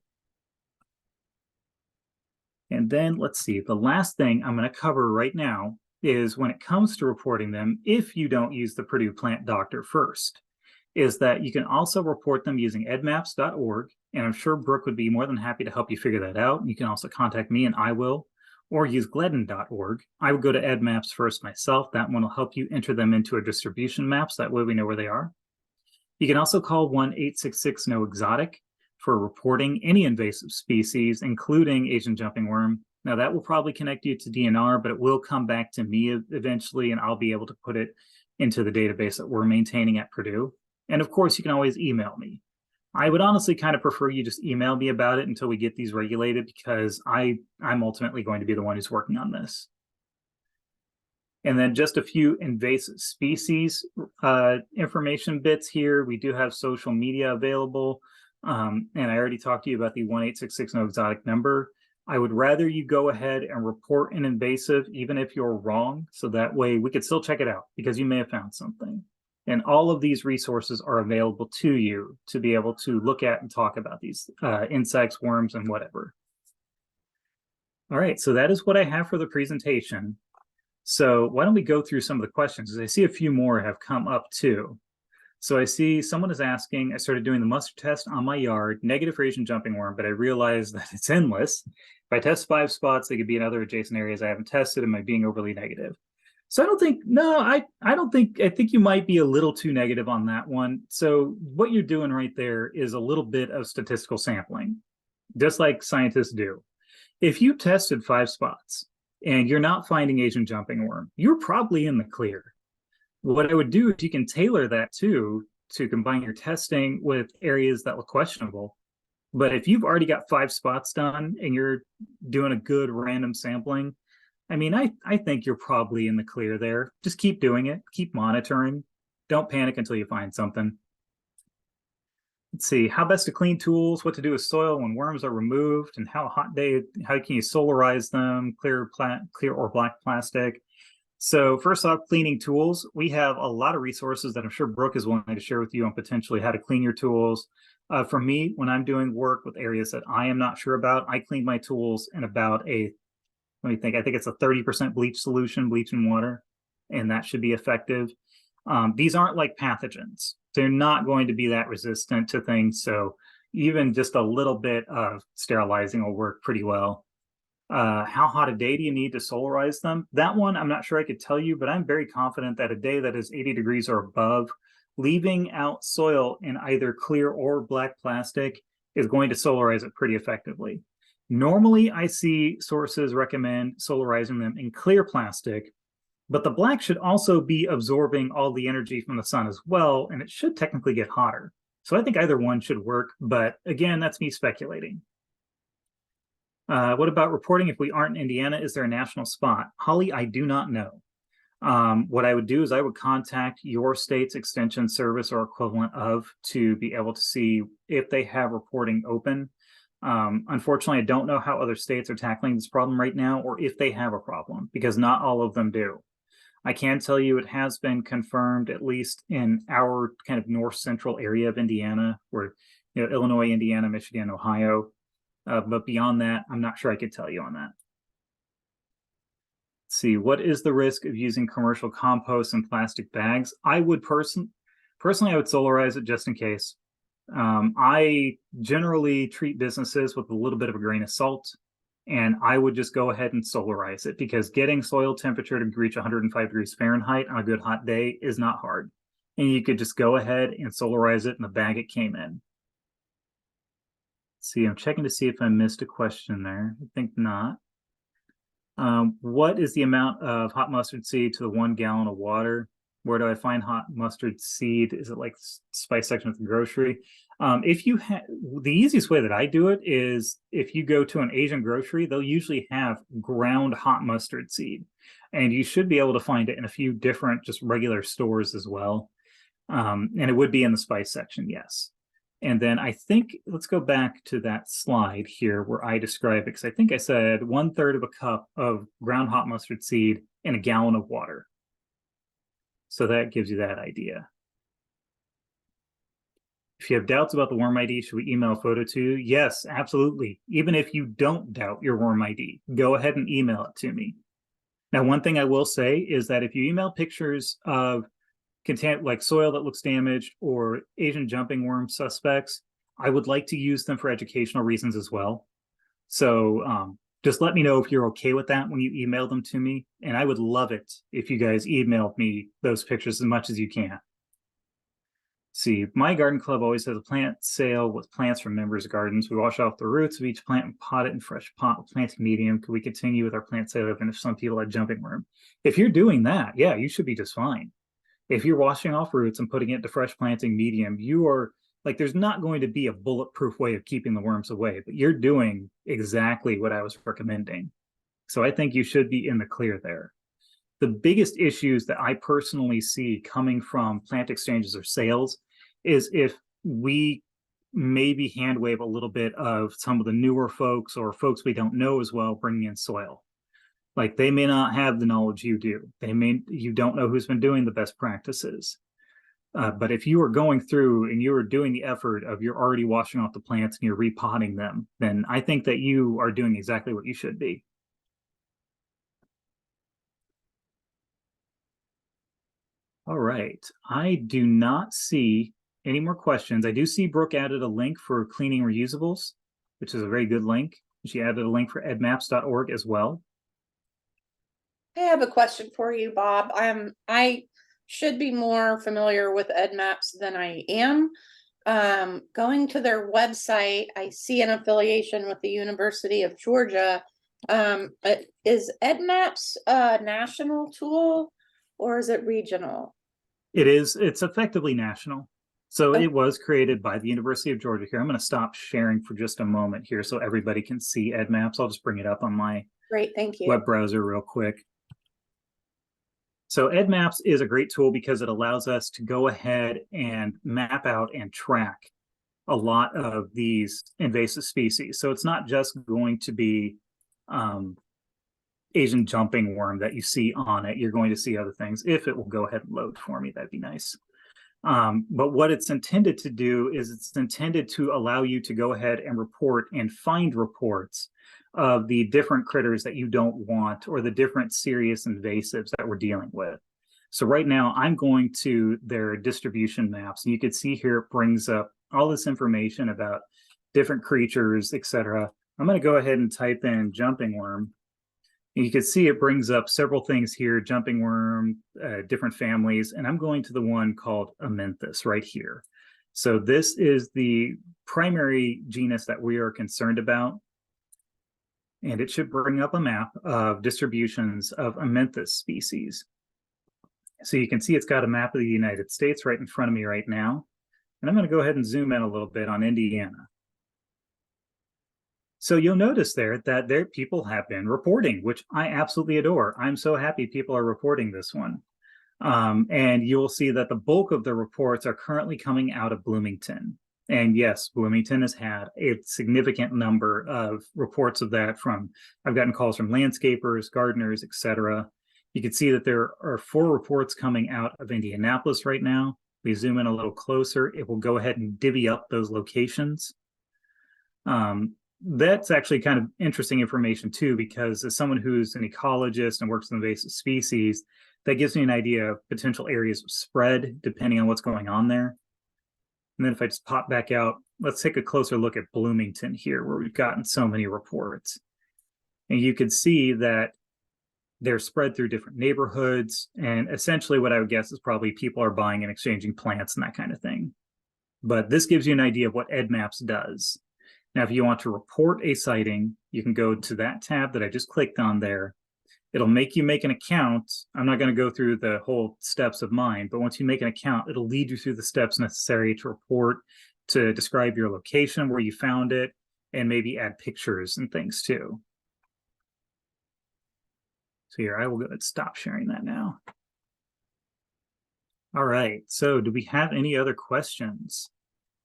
And then let's see, the last thing I'm going to cover right now is when it comes to reporting them, if you don't use the Purdue Plant Doctor first. is that you can also report them using edmaps.org, and I'm sure Brooke would be more than happy to help you figure that out. You can also contact me and I will, or use glidden.org. I would go to edmaps first myself. That one will help you enter them into a distribution maps. That way we know where they are. You can also call 1-866-NO-EXOTIC for reporting any invasive species, including Asian jumping worm. Now that will probably connect you to DNR, but it will come back to me eventually, and I'll be able to put it into the database that we're maintaining at Purdue. And of course, you can always email me. I would honestly kind of prefer you just email me about it until we get these regulated, because I'm ultimately going to be the one who's working on this. And then just a few invasive species information bits here. We do have social media available. And I already talked to you about the 1-866-NO-EXOTIC number. I would rather you go ahead and report an invasive, even if you're wrong. So that way we could still check it out, because you may have found something. And all of these resources are available to you to be able to look at and talk about these insects, worms, and whatever. All right, so that is what I have for the presentation. So why don't we go through some of the questions, because I see a few more have come up too. So I see someone is asking, I started doing the mustard test on my yard, negative for Asian jumping worm, but I realized that it's endless. If I test 5 spots, they could be in other adjacent areas I haven't tested. Am I being overly negative? So I don't think, no, I think you might be a little too negative on that one. So what you're doing right there is a little bit of statistical sampling, just like scientists do. If you tested 5 spots and you're not finding Asian jumping worm, you're probably in the clear. What I would do is you can tailor that to combine your testing with areas that look questionable. But if you've already got 5 spots done and you're doing a good random sampling, I mean, I think you're probably in the clear there. Just keep doing it, keep monitoring. Don't panic until you find something. Let's see, how best to clean tools, what to do with soil when worms are removed, and how can you solarize them, clear or black plastic. So first off, cleaning tools. We have a lot of resources that I'm sure Brooke is willing to share with you on potentially how to clean your tools. For me, when I'm doing work with areas that I am not sure about, I clean my tools in about I think it's a 30% bleach solution, bleach and water, and that should be effective. These aren't like pathogens. They're not going to be that resistant to things. So even just a little bit of sterilizing will work pretty well. How hot a day do you need to solarize them? That one, I'm not sure I could tell you, but I'm very confident that a day that is 80 degrees or above, leaving out soil in either clear or black plastic is going to solarize it pretty effectively. Normally, I see sources recommend solarizing them in clear plastic, but the black should also be absorbing all the energy from the sun as well, and it should technically get hotter. So I think either one should work, but again, that's me speculating. What about reporting if we aren't in Indiana? Is there a national spot? Holly, I do not know. What I would do is I would contact your state's extension service or equivalent of to be able to see if they have reporting open. Unfortunately, I don't know how other states are tackling this problem right now, or if they have a problem, because not all of them do. I can tell you it has been confirmed, at least in our kind of north central area of Indiana, where Illinois, Indiana, Michigan, Ohio. But beyond that, I'm not sure I could tell you on that. Let's see, what is the risk of using commercial compost in plastic bags? I would personally, I would solarize it just in case. I generally treat businesses with a little bit of a grain of salt, and I would just go ahead and solarize it, because getting soil temperature to reach 105 degrees Fahrenheit on a good hot day is not hard. And you could just go ahead and solarize it in the bag it came in. See, I'm checking to see if I missed a question there. I think not. What is the amount of hot mustard seed to the 1 gallon of water? Where do I find hot mustard seed? Is it like spice section at the grocery? If you have, the easiest way that I do it is if you go to an Asian grocery, they'll usually have ground hot mustard seed, and you should be able to find it in a few different just regular stores as well. And it would be in the spice section, yes. And then I think, let's go back to that slide here where I describe it, because I think I said 1/3 of a cup of ground hot mustard seed in a gallon of water. So that gives you that idea. If you have doubts about the worm ID, should we email a photo to you? Yes, absolutely. Even if you don't doubt your worm ID, go ahead and email it to me. Now, one thing I will say is that if you email pictures of like soil that looks damaged or Asian jumping worm suspects, I would like to use them for educational reasons as well. So just let me know if you're okay with that when you email them to me. And I would love it if you guys emailed me those pictures as much as you can. See, my garden club always has a plant sale with plants from members' gardens. We wash off the roots of each plant and pot it in fresh pot planting medium. Could we continue with our plant sale even if some people had jumping worm? If you're doing that, yeah, you should be just fine. If you're washing off roots and putting it into fresh planting medium, you are like, there's not going to be a bulletproof way of keeping the worms away, but you're doing exactly what I was recommending. So I think you should be in the clear there. The biggest issues that I personally see coming from plant exchanges or sales is if we maybe hand wave a little bit of some of the newer folks or folks we don't know as well bringing in soil. Like they may not have the knowledge you do. You don't know who's been doing the best practices. But if you are going through and you are doing the effort of you're already washing off the plants and you're repotting them, then I think that you are doing exactly what you should be. All right, I do not see any more questions. I do see Brooke added a link for cleaning reusables, which is a very good link. She added a link for edmaps.org as well. I have a question for you, Bob. I should be more familiar with EdMaps than I am. Going to their website, I see an affiliation with the University of Georgia. Is EdMaps a national tool or is it regional? It's effectively national. So Okay. it was created by the University of Georgia here. I'm going to stop sharing for just a moment here so everybody can see EdMaps. I'll just bring it up on my Great, thank you. web browser real quick. So EdMaps is a great tool because it allows us to go ahead and map out and track a lot of these invasive species. So it's not just going to be Asian jumping worm that you see on it. You're going to see other things. If it will go ahead and load for me, that'd be nice. But what it's intended to do is it's intended to allow you to go ahead and report and find reports of the different critters that you don't want or the different serious invasives that we're dealing with. So right now I'm going to their distribution maps, and you can see here it brings up all this information about different creatures, etc. I'm going to go ahead and type in jumping worm. And you can see it brings up several things here, jumping worm, different families, and I'm going to the one called Amenthus right here. So this is the primary genus that we are concerned about. And it should bring up a map of distributions of Amenthus species. So you can see it's got a map of the United States right in front of me right now. And I'm going to go ahead and zoom in a little bit on Indiana. So you'll notice there that people have been reporting, which I absolutely adore. I'm so happy people are reporting this one. And you'll see that the bulk of the reports are currently coming out of Bloomington. And yes, Bloomington has had a significant number of reports of that I've gotten calls from landscapers, gardeners, etc. You can see that there are 4 reports coming out of Indianapolis right now. We zoom in a little closer, it will go ahead and divvy up those locations. That's actually kind of interesting information too, because as someone who's an ecologist and works with invasive species, that gives me an idea of potential areas of spread depending on what's going on there. And then if I just pop back out, let's take a closer look at Bloomington here, where we've gotten so many reports. And you can see that they're spread through different neighborhoods. And essentially what I would guess is probably people are buying and exchanging plants and that kind of thing. But this gives you an idea of what EdMaps does. Now, if you want to report a sighting, you can go to that tab that I just clicked on there. It'll make you make an account. I'm not going to go through the whole steps of mine, but once you make an account, it'll lead you through the steps necessary to report, to describe your location where you found it, and maybe add pictures and things too. So here, I will go ahead and stop sharing that now. All right, so do we have any other questions?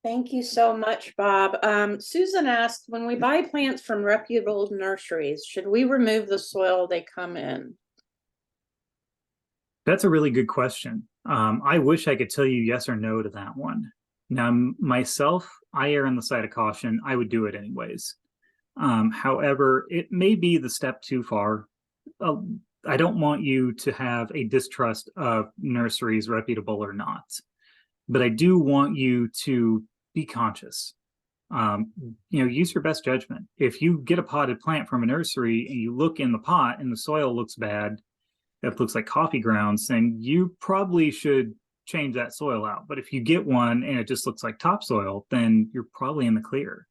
Thank you so much, Bob. Susan asked, when we buy plants from reputable nurseries, should we remove the soil they come in? That's a really good question. I wish I could tell you yes or no to that one. Now, myself, I err on the side of caution. I would do it anyways. However, it may be the step too far. I don't want you to have a distrust of nurseries, reputable or not, but I do want you to be conscious. Use your best judgment. If you get a potted plant from a nursery and you look in the pot and the soil looks bad, it looks like coffee grounds, then you probably should change that soil out. But if you get one and it just looks like topsoil, then you're probably in the clear.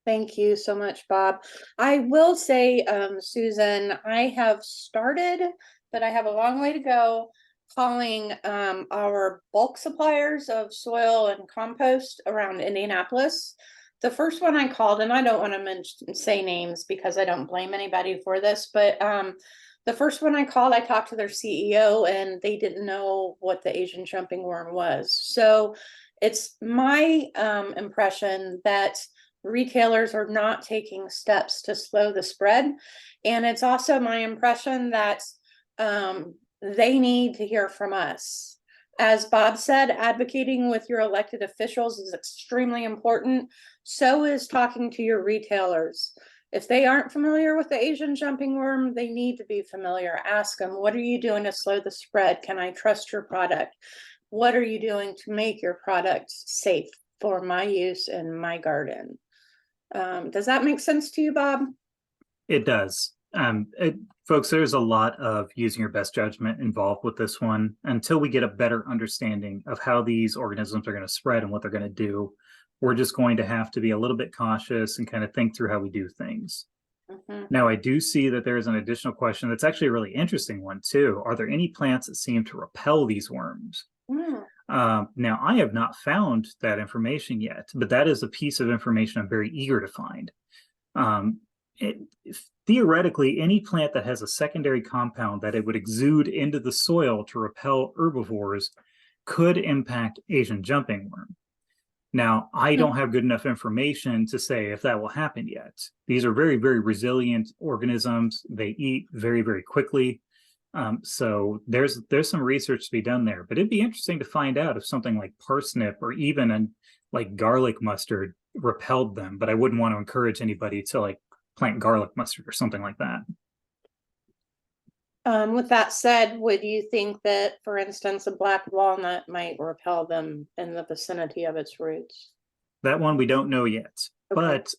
Thank you so much, Bob. I will say, Susan, I have started, but I have a long way to go, calling our bulk suppliers of soil and compost around Indianapolis. The first one I called, and I don't want to say names because I don't blame anybody for this, but the first one I called, I talked to their CEO and they didn't know what the Asian jumping worm was. So it's my impression that retailers are not taking steps to slow the spread. And it's also my impression that they need to hear from us. As Bob said, advocating with your elected officials is extremely important. So is talking to your retailers. If they aren't familiar with the Asian jumping worm, they need to be familiar. Ask them, what are you doing to slow the spread? Can I trust your product? What are you doing to make your product safe for my use in my garden? Does that make sense to you, Bob? It does. Folks, there's a lot of using your best judgment involved with this one. Until we get a better understanding of how these organisms are going to spread and what they're going to do, we're just going to have to be a little bit cautious and kind of think through how we do things. Now, I do see that there is an additional question that's actually a really interesting one too. Are there any plants that seem to repel these worms? Now, I have not found that information yet, but that is a piece of information I'm very eager to find. Theoretically, any plant that has a secondary compound that it would exude into the soil to repel herbivores could impact Asian jumping worm. Now, I don't have good enough information to say if that will happen yet. These are very, very resilient organisms. They eat very, very quickly. So there's some research to be done there, but it'd be interesting to find out if something like parsnip or even like garlic mustard repelled them, but I wouldn't want to encourage anybody to like plant garlic mustard or something like that. With that said, would you think that, for instance, a black walnut might repel them in the vicinity of its roots? That one we don't know yet, Okay. but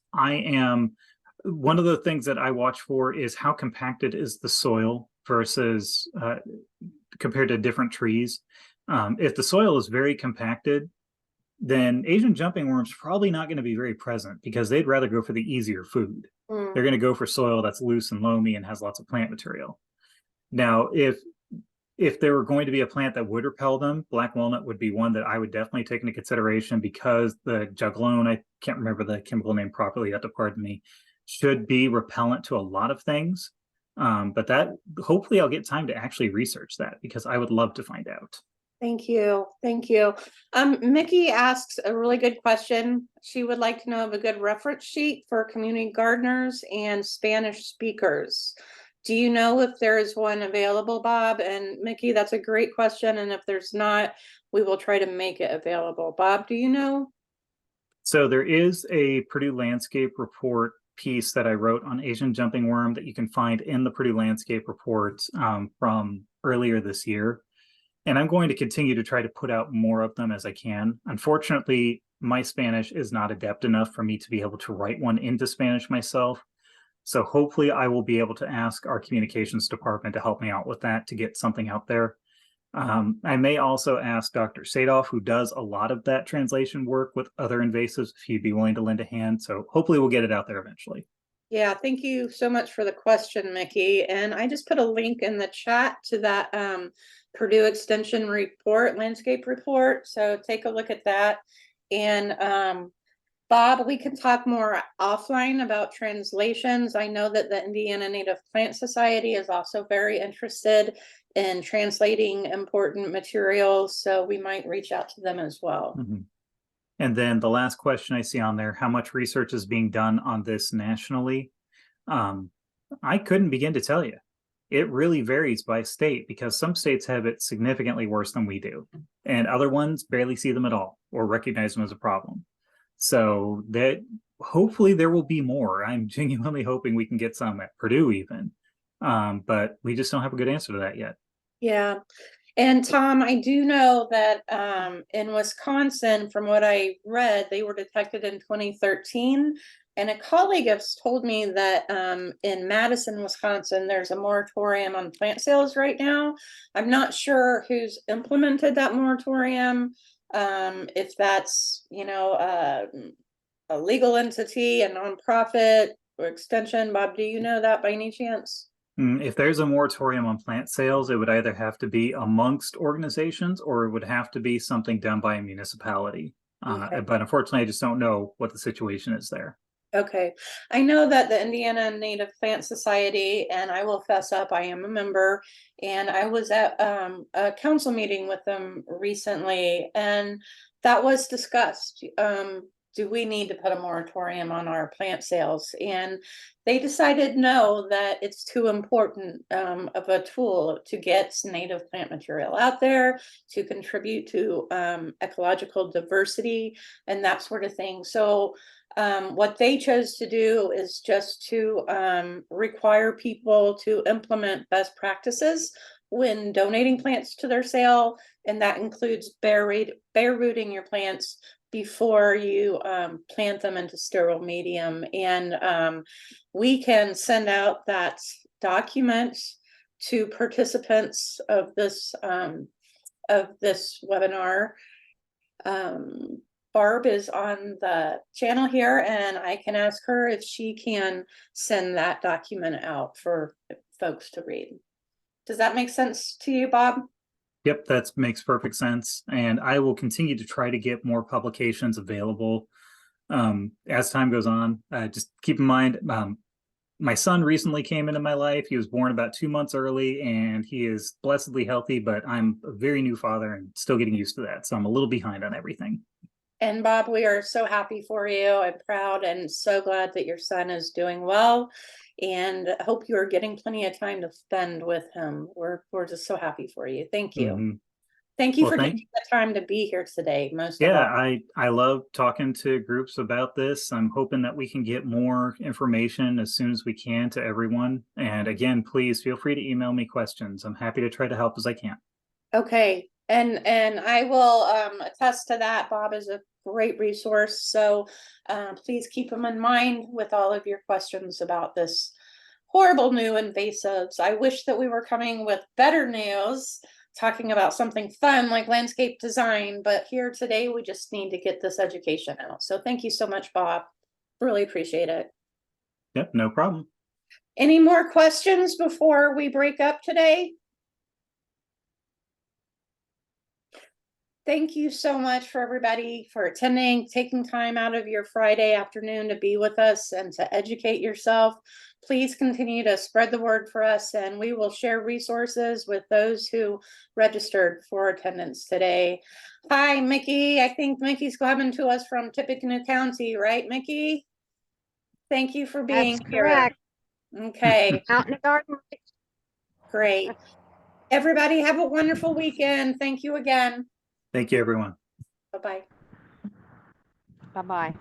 one of the things that I watch for is how compacted is the soil versus compared to different trees. If the soil is very compacted, then Asian jumping worms probably not going to be very present because they'd rather go for the easier food. They're going to go for soil that's loose and loamy and has lots of plant material. Now, if there were going to be a plant that would repel them, black walnut would be one that I would definitely take into consideration because the juglone, I can't remember the chemical name properly, you have to pardon me, should be repellent to a lot of things. But that hopefully I'll get time to actually research that because I would love to find out. Thank you. Thank you. Mickey asks a really good question. She would like to know of a good reference sheet for community gardeners and Spanish speakers. Do you know if there is one available, Bob? And Mickey, that's a great question. And if there's not, we will try to make it available. Bob, do you know? So there is a Purdue Landscape Report piece that I wrote on Asian jumping worm that you can find in the Purdue Landscape Report from earlier this year. And I'm going to continue to try to put out more of them as I can. Unfortunately, my Spanish is not adept enough for me to be able to write one into Spanish myself. So hopefully I will be able to ask our communications department to help me out with that to get something out there. I may also ask Dr. Sadoff, who does a lot of that translation work with other invasives, if he'd be willing to lend a hand. So hopefully we'll get it out there eventually. Yeah, thank you so much for the question, Mickey. And I just put a link in the chat to that Purdue Extension report, landscape report. So take a look at that. And Bob, we can talk more offline about translations. I know that the Indiana Native Plant Society is also very interested in translating important materials, so we might reach out to them as well. Mm-hmm. And then the last question I see on there, how much research is being done on this nationally? I couldn't begin to tell you. It really varies by state because some states have it significantly worse than we do, and other ones barely see them at all or recognize them as a problem. So that hopefully there will be more. I'm genuinely hoping we can get some at Purdue even. but we just don't have a good answer to that yet. Yeah. And Tom, I do know that in Wisconsin, from what I read, they were detected in 2013. And a colleague has told me that in Madison, Wisconsin, there's a moratorium on plant sales right now. I'm not sure who's implemented that moratorium, if that's, a legal entity, a nonprofit, or extension. Bob, do you know that by any chance? If there's a moratorium on plant sales, it would either have to be amongst organizations or it would have to be something done by a municipality. Okay. But unfortunately, I just don't know what the situation is there. Okay, I know that the Indiana Native Plant Society, and I will fess up, I am a member, and I was at a council meeting with them recently, and that was discussed. Do we need to put a moratorium on our plant sales? And they decided no, that it's too important of a tool to get native plant material out there, to contribute to ecological diversity and that sort of thing. So what they chose to do is just to require people to implement best practices when donating plants to their sale, and that includes bare rooting your plants before you plant them into sterile medium. And we can send out that document to participants of this webinar. Barb is on the channel here, and I can ask her if she can send that document out for folks to read. Does that make sense to you, Bob? Yep, that makes perfect sense. And I will continue to try to get more publications available as time goes on. Just keep in mind, my son recently came into my life. He was born about 2 months early and he is blessedly healthy, but I'm a very new father and still getting used to that. So I'm a little behind on everything. And Bob, we are so happy for you. I'm proud and so glad that your son is doing well, and hope you are getting plenty of time to spend with him. We're just so happy for you. Thank you. Mm-hmm. Thank you Well, for taking the time to be here today. Most of yeah, all. I love talking to groups about this. I'm hoping that we can get more information as soon as we can to everyone. And again, please feel free to email me questions. I'm happy to try to help as I can. Okay, and I will attest to that. Bob is a great resource, so please keep him in mind with all of your questions about this horrible new invasives. I wish that we were coming with better news, talking about something fun like landscape design, but here today we just need to get this education out. So thank you so much, Bob. Really appreciate it. Yep, no problem. Any more questions before we break up today? Thank you so much for everybody for attending, taking time out of your Friday afternoon to be with us and to educate yourself. Please continue to spread the word for us, and we will share resources with those who registered for attendance today. Hi, Mickey. I think Mickey's coming to us from Tippecanoe County, right, Mickey? Thank you for being That's here. correct. Okay, Out in the garden. great. Everybody have a wonderful weekend. Thank you again. Thank you, everyone. Bye-bye. Bye-bye.